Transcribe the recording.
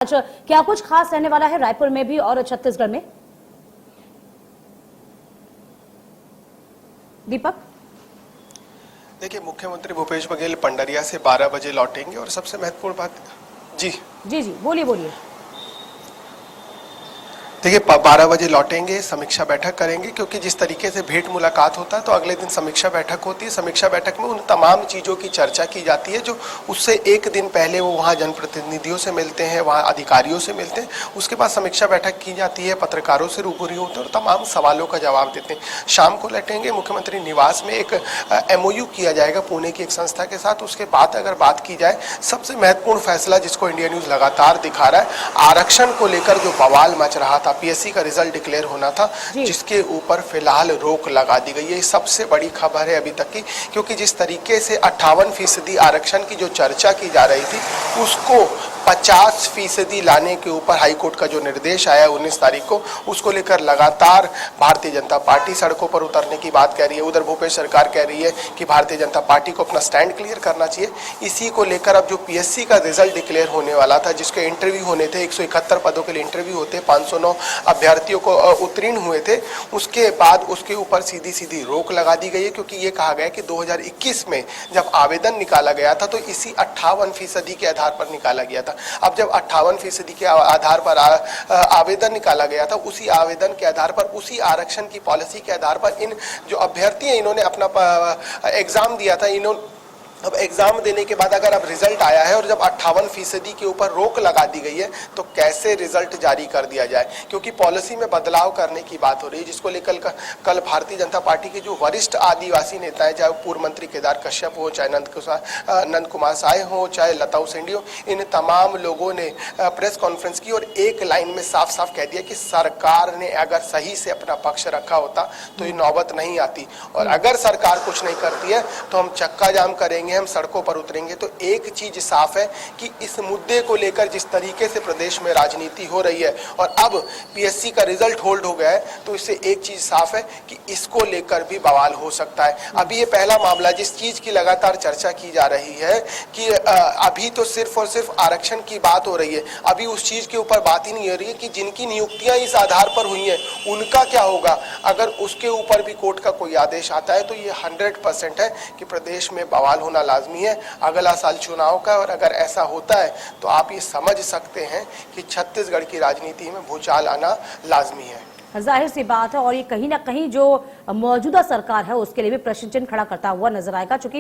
आज क्या कुछ खास रहने वाला है रायपुर में भी और छत्तीसगढ़ में? दीपक, देखिए, मुख्यमंत्री भूपेश बघेल पंडरिया से 12 बजे लौटेंगे और सबसे महत्वपूर्ण बात जी जी जी बोलिए बोलिए। देखिए, 12 बजे लौटेंगे, समीक्षा बैठक करेंगे, क्योंकि जिस तरीके से भेंट मुलाकात होता है तो अगले दिन समीक्षा बैठक होती है। समीक्षा बैठक में उन तमाम चीज़ों की चर्चा की जाती है जो उससे एक दिन पहले वो वहाँ जनप्रतिनिधियों से मिलते हैं, वहाँ अधिकारियों से मिलते हैं। उसके बाद समीक्षा बैठक की जाती है, पत्रकारों से रूबरू होते हैं और तमाम सवालों का जवाब देते हैं। शाम को लौटेंगे, मुख्यमंत्री निवास में एक MOU किया जाएगा पुणे की एक संस्था के साथ। उसके बाद अगर बात की जाए, सबसे महत्वपूर्ण फैसला जिसको इंडिया न्यूज़ लगातार दिखा रहा है, आरक्षण को लेकर जो बवाल मच रहा था, PSC का रिजल्ट डिक्लेयर होना था, जिसके ऊपर फिलहाल रोक लगा दी गई है। ये सबसे बड़ी खबर है अभी तक की, क्योंकि जिस तरीके से 58% आरक्षण की जो चर्चा की जा रही थी, उसको 50% लाने के ऊपर हाईकोर्ट का जो निर्देश आया 19 तारीख को, उसको लेकर लगातार भारतीय जनता पार्टी सड़कों पर उतरने की बात कह रही है। उधर भूपेश सरकार कह रही है कि भारतीय जनता पार्टी को अपना स्टैंड क्लियर करना चाहिए। इसी को लेकर अब जो PSC का रिजल्ट डिक्लेयर होने वाला था, जिसके इंटरव्यू होने थे, 171 पदों के लिए इंटरव्यू होते, 509 अभ्यर्थियों को उत्तीर्ण हुए थे, उसके बाद उसके ऊपर सीधी सीधी रोक लगा दी गई है। क्योंकि ये कहा गया कि 2021 में जब आवेदन निकाला गया था तो इसी 58% के आधार पर निकाला गया था। अब जब 58% के आधार पर आवेदन निकाला गया था, उसी आवेदन के आधार पर, उसी आरक्षण की पॉलिसी के आधार पर इन जो अभ्यर्थी हैं, इन्होंने अपना एग्जाम दिया था। अब एग्जाम देने के बाद अगर अब रिजल्ट आया है और जब 58% के ऊपर रोक लगा दी गई है, तो कैसे रिजल्ट जारी कर दिया जाए? क्योंकि पॉलिसी में बदलाव करने की बात हो रही है, जिसको लेकर कल भारतीय जनता पार्टी के जो वरिष्ठ आदिवासी नेता हैं, चाहे पूर्व मंत्री केदार कश्यप हो, चाहे नंद कुमार साय हो, चाहे लता उसेंडी हो, इन तमाम लोगों ने प्रेस कॉन्फ्रेंस की और एक लाइन में साफ साफ कह दिया कि सरकार ने अगर सही से अपना पक्ष रखा होता तो ये नौबत नहीं आती, और अगर सरकार कुछ नहीं करती है तो हम चक्का जाम करेंगे, हम सड़कों पर उतरेंगे। तो एक चीज साफ है कि इस मुद्दे को लेकर जिस तरीके से प्रदेश में राजनीति हो रही है और अब PSC का रिजल्ट होल्ड हो गया है, तो इससे एक चीज साफ है कि इसको लेकर भी बवाल हो सकता है। अभी ये पहला मामला जिस चीज की लगातार चर्चा की जा रही है कि अभी तो सिर्फ और सिर्फ आरक्षण की बात हो रही है, अभी उस चीज के ऊपर बात ही नहीं हो रही है कि जिनकी नियुक्तियां इस आधार पर हुई हैं उनका क्या होगा। अगर उसके ऊपर भी कोर्ट का कोई आदेश आता है तो ये 100% है कि प्रदेश में बवाल होना लाजमी है अगला साल चुनाव का। और अगर ऐसा होता है तो आप ये समझ सकते हैं कि छत्तीसगढ़ की राजनीति में भूचाल आना लाजमी है। जाहिर सी बात है, और ये कहीं ना कहीं जो मौजूदा सरकार है उसके लिए भी प्रश्न चिन्ह खड़ा करता हुआ नजर आएगा, चूंकि